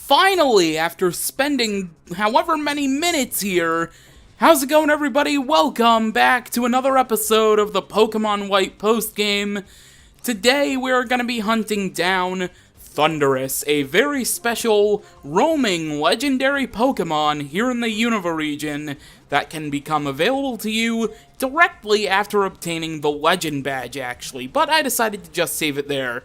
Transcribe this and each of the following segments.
Finally, after spending however many minutes here, how's it going, everybody? Welcome back to another episode of the Pokemon White postgame. Today, we're going to be hunting down Thundurus, a very special roaming legendary Pokemon here in the Unova region that can become available to you directly after obtaining the Legend Badge, actually, but I decided to just save it there.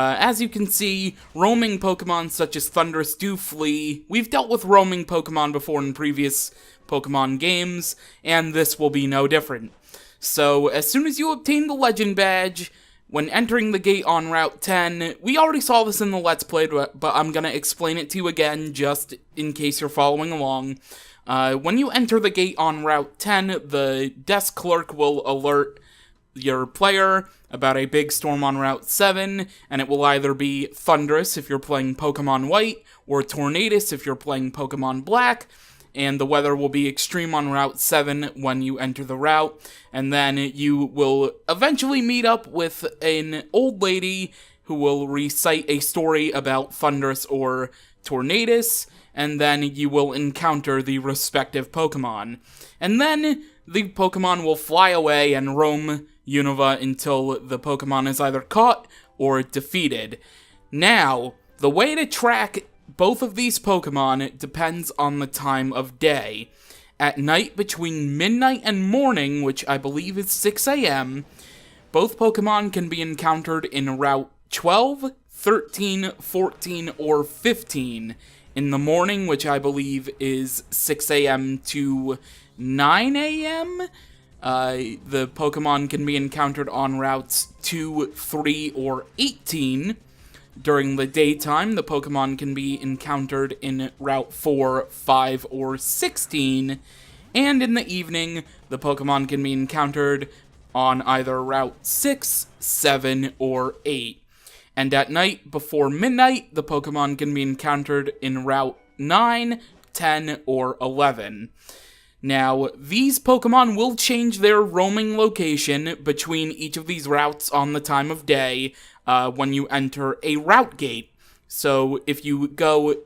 As you can see, roaming Pokemon such as Thundurus do flee. We've dealt with roaming Pokemon before in previous Pokemon games, and this will be no different. So, as soon as you obtain the Legend Badge, when entering the gate on Route 10, we already saw this in the Let's Play, but I'm gonna explain it to you again, just in case you're following along. When you enter the gate on Route 10, the desk clerk will alert your player about a big storm on Route 7, and it will either be Thundurus if you're playing Pokemon White, or Tornadus if you're playing Pokemon Black, and the weather will be extreme on Route 7 when you enter the route, and then you will eventually meet up with an old lady who will recite a story about Thundurus or Tornadus, and then you will encounter the respective Pokemon. And then the Pokemon will fly away and roam Unova until the Pokemon is either caught or defeated. Now, the way to track both of these Pokemon depends on the time of day. At night between midnight and morning, which I believe is 6 a.m., both Pokemon can be encountered in Route 12, 13, 14, or 15. In the morning, which I believe is 6 a.m. to 9 a.m., the Pokemon can be encountered on routes 2, 3, or 18. During the daytime, the Pokemon can be encountered in Route 4, 5, or 16. And in the evening, the Pokemon can be encountered on either Route 6, 7, or 8. And at night, before midnight, the Pokemon can be encountered in Route 9, 10, or 11. Now, these Pokemon will change their roaming location between each of these routes on the time of day when you enter a route gate. So, if you go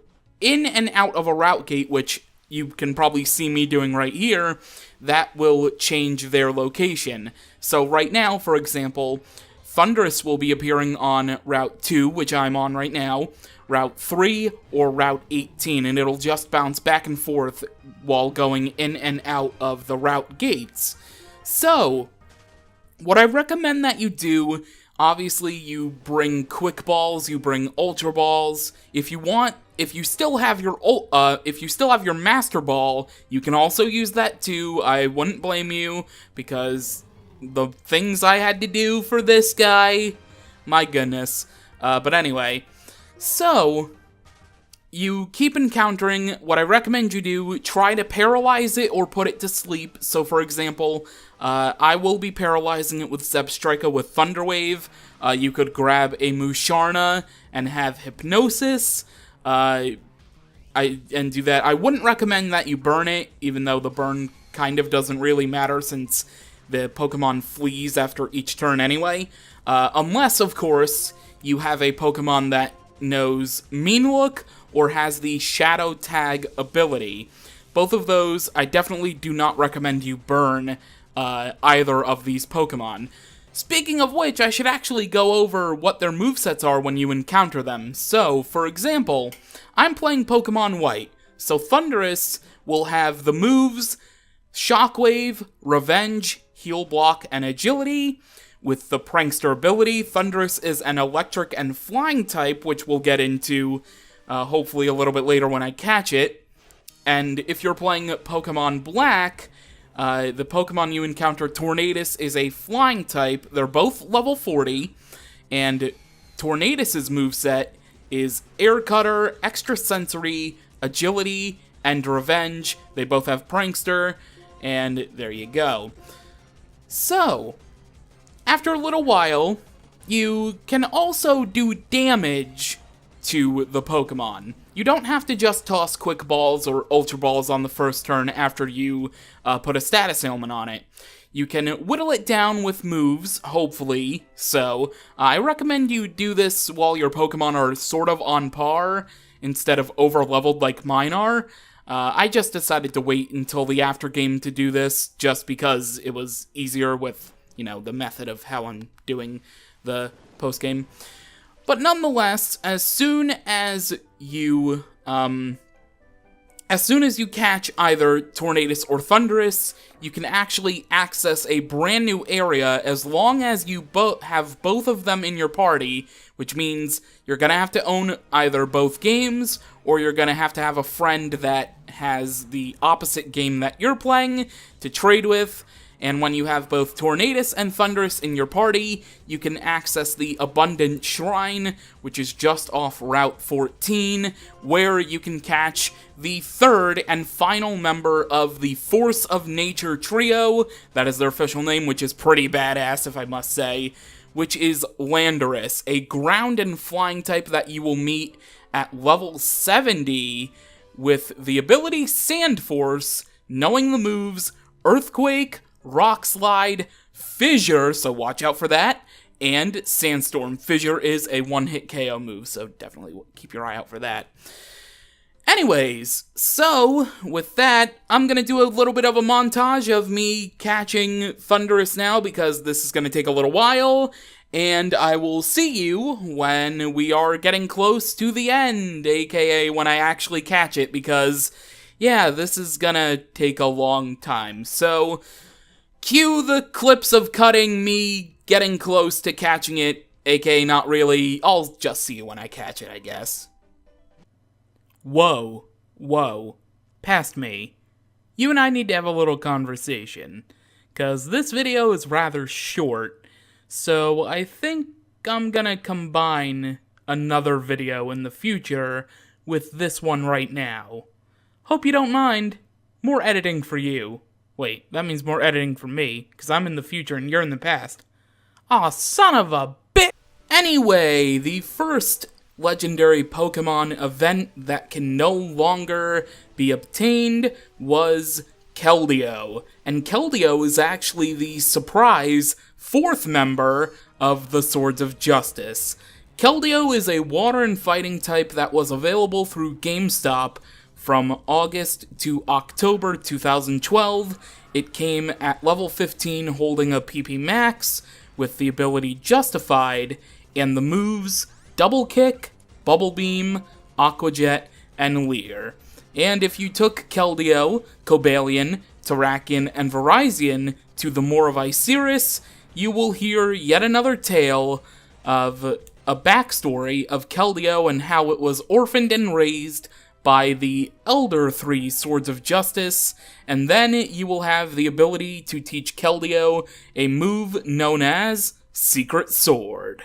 in and out of a route gate, which you can probably see me doing right here, that will change their location. So, right now, for example, Thundurus will be appearing on Route 2, which I'm on right now, Route 3, or Route 18, and it'll just bounce back and forth while going in and out of the route gates. So, what I recommend that you do, obviously you bring Quick Balls, you bring Ultra Balls. If you still have your Master Ball, you can also use that too. I wouldn't blame you, because the things I had to do for this guy, my goodness. But anyway, so you keep encountering. What I recommend you do, try to paralyze it or put it to sleep. So for example, I will be paralyzing it with Zebstrika with Thunder Wave. You could grab a Musharna and have Hypnosis, and do that. I wouldn't recommend that you burn it, even though the burn kind of doesn't really matter since the Pokemon flees after each turn anyway. Unless, of course, you have a Pokemon that knows Mean Look or has the Shadow Tag ability. Both of those, I definitely do not recommend you burn either of these Pokemon. Speaking of which, I should actually go over what their movesets are when you encounter them. So, for example, I'm playing Pokemon White, so Thundurus will have the moves Shockwave, Revenge, Heal Block, and Agility. With the Prankster ability, Thundurus is an electric and flying type, which we'll get into hopefully a little bit later when I catch it. And if you're playing Pokemon Black, the Pokemon you encounter, Tornadus, is a flying type. They're both level 40, and Tornadus' moveset is Air Cutter, Extra Sensory, Agility, and Revenge. They both have Prankster, and there you go. So, after a little while, you can also do damage to the Pokemon. You don't have to just toss Quick Balls or Ultra Balls on the first turn after you put a status ailment on it. You can whittle it down with moves, hopefully, so I recommend you do this while your Pokemon are sort of on par, instead of over-leveled like mine are. I just decided to wait until the after game to do this, just because it was easier with, the method of how I'm doing the post-game. But nonetheless, as soon as you catch either Tornadus or Thundurus, you can actually access a brand new area as long as you have both of them in your party, which means you're going to have to own either both games, or you're going to have a friend that has the opposite game that you're playing to trade with. And when you have both Tornadus and Thundurus in your party, you can access the Abundant Shrine, which is just off Route 14, where you can catch the third and final member of the Force of Nature trio. That is their official name, which is pretty badass, if I must say, which is Landorus, a ground and flying type that you will meet at level 70 with the ability Sand Force, knowing the moves Earthquake, Rock Slide, Fissure, so watch out for that, and Sandstorm. Fissure is a one-hit KO move, so definitely keep your eye out for that. Anyways, so with that, I'm going to do a little bit of a montage of me catching Thundurus now, because this is going to take a little while, and I will see you when we are getting close to the end, aka when I actually catch it, because, yeah, this is going to take a long time. So cue the clips of cutting me getting close to catching it, aka not really. I'll just see you when I catch it, I guess. Whoa, past me. You and I need to have a little conversation, cause this video is rather short, so I think I'm gonna combine another video in the future with this one right now. Hope you don't mind. More editing for you. Wait, that means more editing for me, because I'm in the future and you're in the past. Aw, son of a bitch! Anyway, the first legendary Pokemon event that can no longer be obtained was Keldeo. And Keldeo is actually the surprise fourth member of the Swords of Justice. Keldeo is a water and fighting type that was available through GameStop from August to October 2012. It came at level 15 holding a PP Max with the ability Justified and the moves Double Kick, Bubble Beam, Aqua Jet, and Leer. And if you took Keldeo, Cobalion, Terrakion, and Virizion to the Moor of Iciris, you will hear yet another tale of a backstory of Keldeo and how it was orphaned and raised by the Elder 3 Swords of Justice, and then you will have the ability to teach Keldeo a move known as Secret Sword.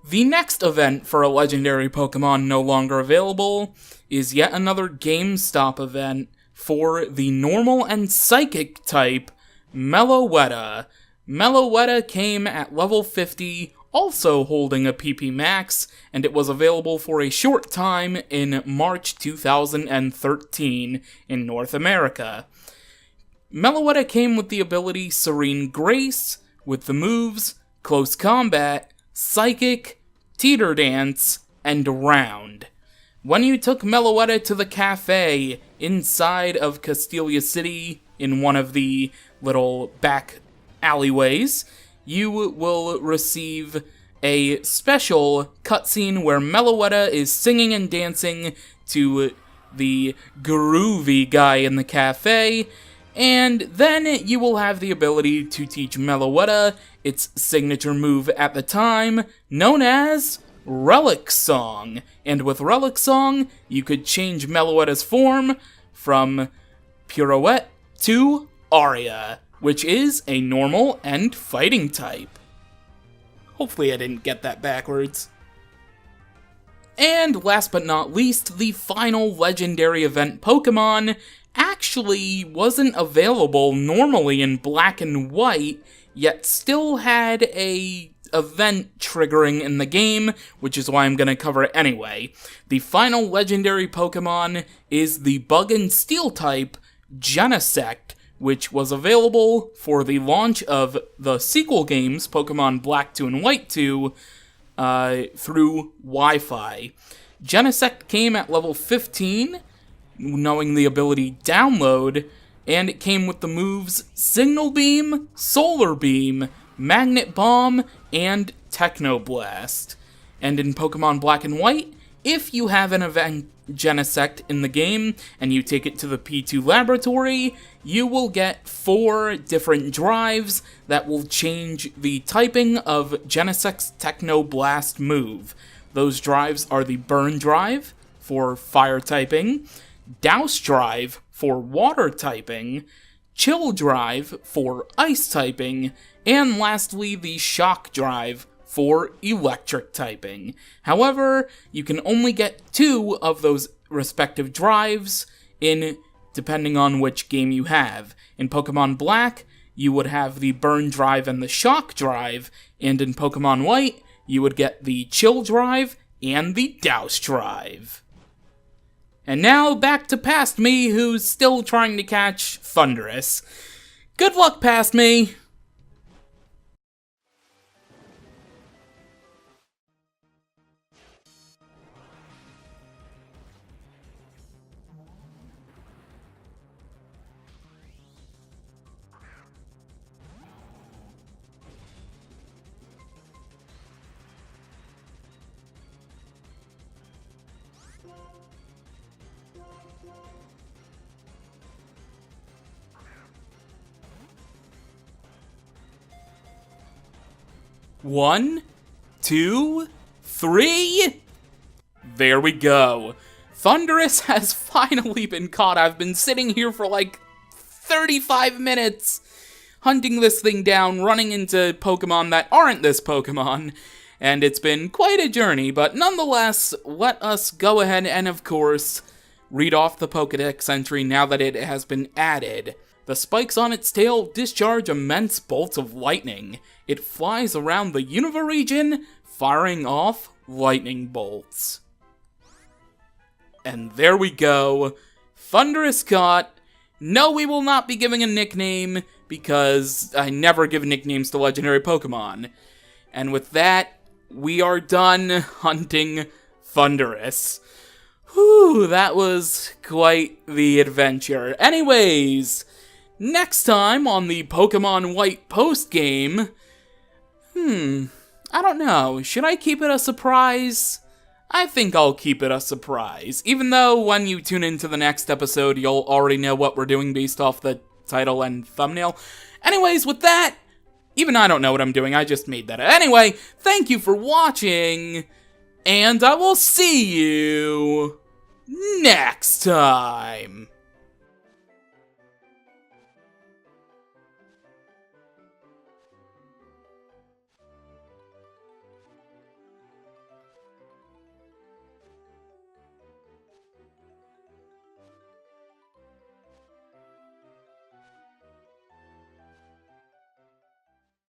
The next event for a legendary Pokemon no longer available is yet another GameStop event for the normal and psychic type Meloetta. Meloetta came at level 50, also holding a PP Max, and it was available for a short time in March 2013 in North America. Meloetta came with the ability Serene Grace, with the moves Close Combat, Psychic, Teeter Dance, and Round. When you took Meloetta to the cafe inside of Castelia City in one of the little back alleyways, you will receive a special cutscene where Meloetta is singing and dancing to the groovy guy in the cafe, and then you will have the ability to teach Meloetta its signature move at the time, known as Relic Song. And with Relic Song, you could change Meloetta's form from Pirouette to Aria, which is a normal and fighting type. Hopefully I didn't get that backwards. And last but not least, the final legendary event Pokemon actually wasn't available normally in Black and White, yet still had a event triggering in the game, which is why I'm going to cover it anyway. The final legendary Pokemon is the Bug and Steel type Genesect, which was available for the launch of the sequel games, Pokemon Black 2 and White 2, through Wi-Fi. Genesect came at level 15, knowing the ability Download, and it came with the moves Signal Beam, Solar Beam, Magnet Bomb, and Techno Blast. And in Pokemon Black and White, if you have an event Genesect in the game, and you take it to the P2 laboratory, you will get 4 different drives that will change the typing of Genesect's Techno Blast move. Those drives are the Burn Drive for Fire typing, Douse Drive for Water typing, Chill Drive for Ice typing, and lastly the Shock Drive for Electric typing. However, you can only get 2 of those respective drives depending on which game you have. In Pokemon Black, you would have the Burn Drive and the Shock Drive, and in Pokemon White, you would get the Chill Drive and the Douse Drive. And now, back to Past Me, who's still trying to catch Thundurus. Good luck, Past Me! One, 2, 3. There we go. Thundurus has finally been caught. I've been sitting here for like 35 minutes hunting this thing down, running into Pokemon that aren't this Pokemon, and it's been quite a journey, but nonetheless, let us go ahead and, of course, read off the Pokedex entry now that it has been added. The spikes on its tail discharge immense bolts of lightning. It flies around the Unova region, firing off lightning bolts. And there we go. Thundurus caught. No, we will not be giving a nickname, because I never give nicknames to legendary Pokemon. And with that, we are done hunting Thundurus. Whew, that was quite the adventure. Anyways, next time on the Pokemon White post-game, I don't know, should I keep it a surprise? I think I'll keep it a surprise, even though when you tune into the next episode, you'll already know what we're doing based off the title and thumbnail. Anyways, with that, even I don't know what I'm doing, I just made that up. Anyway, thank you for watching, and I will see you next time.